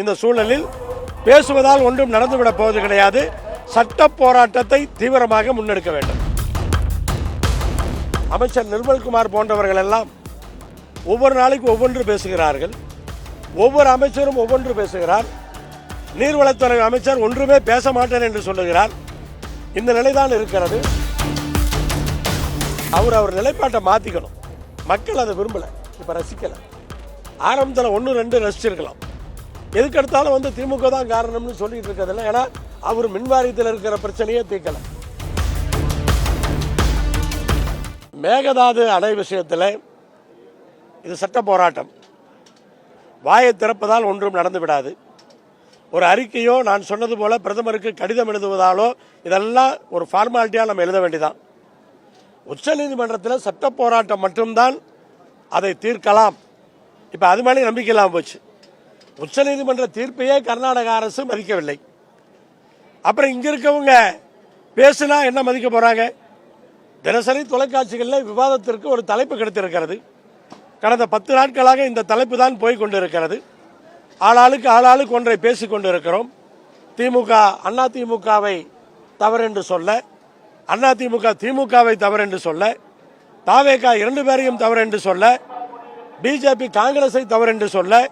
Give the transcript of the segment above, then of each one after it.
இந்த சூழலில் பேசுவதால் ஒன்றும் நடந்துவிடப் போவது கிடையாது. சட்ட போராட்டத்தை தீவிரமாக முன்னெடுக்க வேண்டும். அமைச்சர் நிர்மல்குமார் போன்றவர்கள் எல்லாம் ஒவ்வொரு நாளைக்கு ஒவ்வொன்று பேசுகிறார்கள். ஒவ்வொரு அமைச்சரும் ஒவ்வொன்று பேசுகிறார். நீர்வளத்துறை அமைச்சர் ஒன்றுமே பேச மாட்டேன் என்று சொல்லுகிறார். இந்த நிலைதான் இருக்கிறது. அவர் நிலைப்பாட்டை மாற்றிக்கணும். மக்கள் அதை விரும்பலை, இப்போ ரசிக்கலை. ஆரம்பத்தில் 1-2 ரசிச்சிருக்கலாம். எதுக்கெடுத்தாலும் திமுக தான் காரணம்னு சொல்லிட்டு இருக்கிறதில்ல. ஏன்னா அவர் மின்வாரியத்தில் இருக்கிற பிரச்சனையே தீர்க்கலை. மேகதாது அணை விஷயத்தில் இது சட்ட போராட்டம். வாயை திறப்பதால் ஒன்றும் நடந்து விடாது. ஒரு அறிக்கையோ நான் சொன்னது போல பிரதமருக்கு கடிதம் எழுதுவதாலோ இதெல்லாம் ஒரு ஃபார்மாலிட்டியாக நம்ம எழுத வேண்டியதான். உச்சநீதிமன்றத்தில் சட்ட போராட்டம் மட்டும்தான் அதை தீர்க்கலாம். இப்போ அது மேலே நம்பிக்கை இல்லாமல் போச்சு. உச்சநீதிமன்ற தீர்ப்பையே கர்நாடக அரசு மதிக்கவில்லை. அப்புறம் இங்கே இருக்கவங்க பேசுனா என்ன மதிக்க போகிறாங்க? தினசரி தொலைக்காட்சிகளில் விவாதத்திற்கு ஒரு தலைப்பு கிடைத்திருக்கிறது. கடந்த 10 நாட்களாக இந்த தலைப்பு தான் போய் கொண்டிருக்கிறது. ஆளாளுக்கு ஒன்றை பேசிக் கொண்டிருக்கிறோம். திமுக அதிமுகவை தவறென்று சொல்ல, அதிமுக திமுகவை தவறென்று சொல்ல, தாவேகா 2 பேரையும் தவறென்று சொல்ல, பிஜேபி காங்கிரஸை தவறென்று சொல்ல,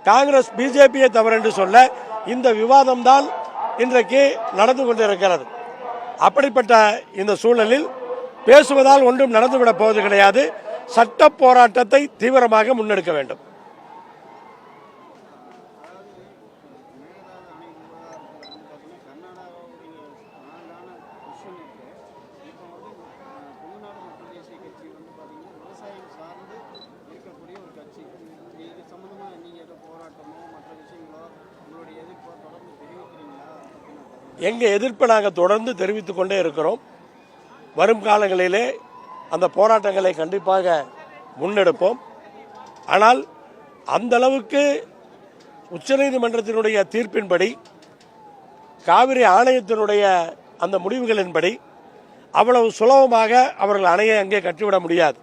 காங்கிரஸ் பிஜேபியை தவறென்று சொல்ல, இந்த விவாதம் தான் இன்றைக்கு நடந்து கொண்டிருக்கிறது. அப்படிப்பட்ட இந்த சூழலில் பேசுவதால் ஒன்றும் நடந்துவிடப் போவது கிடையாது. சட்ட போராட்டத்தை தீவிரமாக முன்னெடுக்க வேண்டும். எங்கள் எதிர்ப்பை நாங்கள் தொடர்ந்து தெரிவித்துக் கொண்டே இருக்கிறோம். வரும் காலங்களிலே அந்த போராட்டங்களை கண்டிப்பாக முன்னெடுப்போம். ஆனால் அந்த அளவுக்கு உச்சநீதிமன்றத்தினுடைய தீர்ப்பின்படி, காவிரி ஆணையத்தினுடைய அந்த முடிவுகளின்படி அவ்வளவு சுலபமாக அவர்கள் அணையை அங்கே கட்டிவிட முடியாது.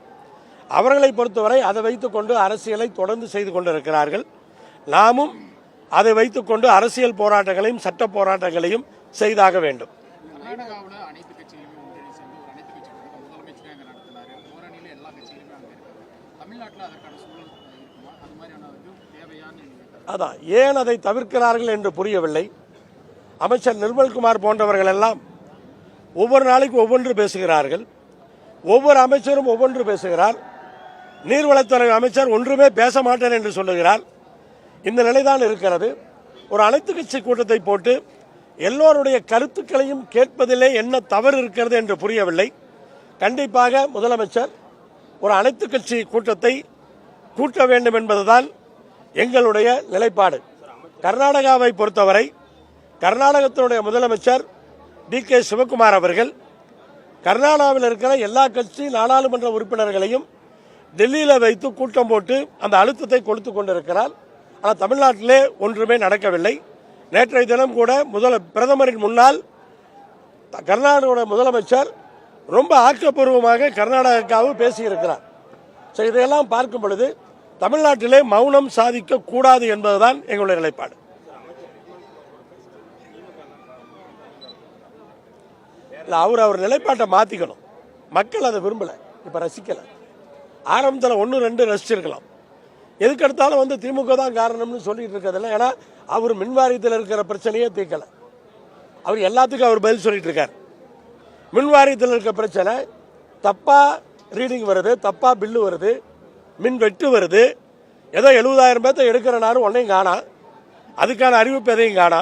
அவர்களை பொறுத்தவரை அதை வைத்துக்கொண்டு அரசியலை தொடர்ந்து செய்து கொண்டிருக்கிறார்கள். நாமும் அதை வைத்துக்கொண்டு அரசியல் போராட்டங்களையும் சட்ட போராட்டங்களையும் செய்தாக வேண்டும். அதான் ஏன் அதை தவிர்க்கிறார்கள் என்று புரியவில்லை. அமைச்சர் நிர்மல்குமார் போன்றவர்கள் எல்லாம் ஒவ்வொரு நாளைக்கு ஒவ்வொன்று பேசுகிறார்கள். ஒவ்வொரு அமைச்சரும் ஒவ்வொன்று பேசுகிறார். நீர்வளத்துறை அமைச்சர் ஒன்றுமே பேச மாட்டேன் என்று சொல்லுகிறார். இந்த நிலைதான் இருக்கிறது. ஒரு அனைத்து கட்சி கூட்டத்தை போட்டு எல்லோருடைய கருத்துக்களையும் கேட்பதிலே என்ன தவறு இருக்கிறது என்று புரியவில்லை. கண்டிப்பாக முதலமைச்சர் ஒரு அனைத்து கட்சி கூட்டத்தை கூட்ட வேண்டும் என்பதுதான் எங்களுடைய நிலைப்பாடு. கர்நாடகாவை பொறுத்தவரை கர்நாடகத்தினுடைய முதலமைச்சர் DK சிவகுமார் அவர்கள் கர்நாடகாவில் இருக்கிற எல்லா கட்சி நாடாளுமன்ற உறுப்பினர்களையும் டெல்லியில் வைத்து கூட்டம் போட்டு அந்த அழுத்தத்தை கொடுத்து கொண்டிருக்கிறார். ஆனால் தமிழ்நாட்டிலே ஒன்றுமே நடக்கவில்லை. நேற்றைய தினம் கூட பிரதமரின் முன்னால் கர்நாடக முதலமைச்சர் ரொம்ப ஆக்கப்பூர்வமாக கர்நாடகாவுக்கு பேசியிருக்கிறார். இதையெல்லாம் பார்க்கும் பொழுது தமிழ்நாட்டிலே மௌனம் சாதிக்க கூடாது என்பதுதான் எங்களுடைய நிலைப்பாடு. அவர் நிலைப்பாட்டை மாற்றிக்கணும். மக்கள் அதை விரும்பலை, இப்போ ரசிக்கலை. ஆரம்பத்தில் 1-2 ரசிச்சிருக்கலாம். எதுக்கெடுத்தாலும் திமுக தான் காரணம்னு சொல்லிட்டு இருக்கிறதில்ல. ஏன்னா அவர் மின்வாரியத்தில் இருக்கிற பிரச்சனையே தீர்க்கலை. அவர் எல்லாத்துக்கும் அவர் பதில் சொல்லிட்டு இருக்கார். மின்வாரியத்தில் இருக்கிற பிரச்சனை தப்பா ரீடிங் வருது, தப்பா பில்லு வருது, மின் வெட்டு வருது. ஏதோ 70,000 பேர்த்த எடுக்கிறனாரு ஒன்றையும் காணா, அதுக்கான அறிவிப்பு எதையும் காணா.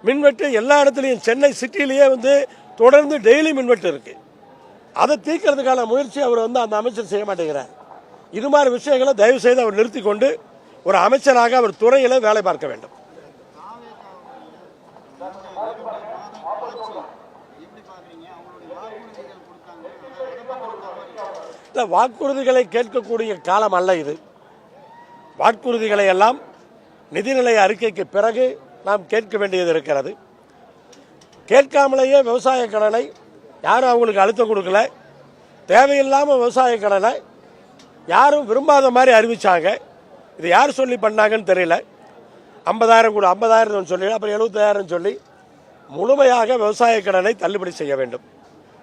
மின்வெட்டு எல்லா இடத்துலையும் சென்னை சிட்டிலேயே தொடர்ந்து டெய்லி மின்வெட்டு இருக்கு. அதை தீர்க்கிறதுக்கான முயற்சி அவர் அந்த அமைச்சர் செய்ய மாட்டேங்கிறார். இது மாதிரி விஷயங்களை தயவு செய்து அவர் நிறுத்தி கொண்டு ஒரு அமைச்சராக அவர் துறையில் வேலை பார்க்க வேண்டும். வாக்குறுதிகளை கேட்கக்கூடிய காலம் அல்ல இது. வாக்குறுதிகளை எல்லாம் நிதிநிலை அறிக்கைக்கு பிறகு நாம் கேட்க வேண்டியது இருக்கிறது. கேட்காமலேயே விவசாய கடனை யாரும் அவங்களுக்கு அழுத்தம் கொடுக்கல. தேவையில்லாமல் விவசாய கடனை யாரும் விரும்பாத மாதிரி அறிவிச்சாங்க. இது யார் சொல்லி பண்ணாங்கன்னு தெரியல. 50,000 கூட 50,000 சொல்லி அப்புறம் 75,000 சொல்லி முழுமையாக விவசாய கடனை தள்ளுபடி செய்ய வேண்டும்.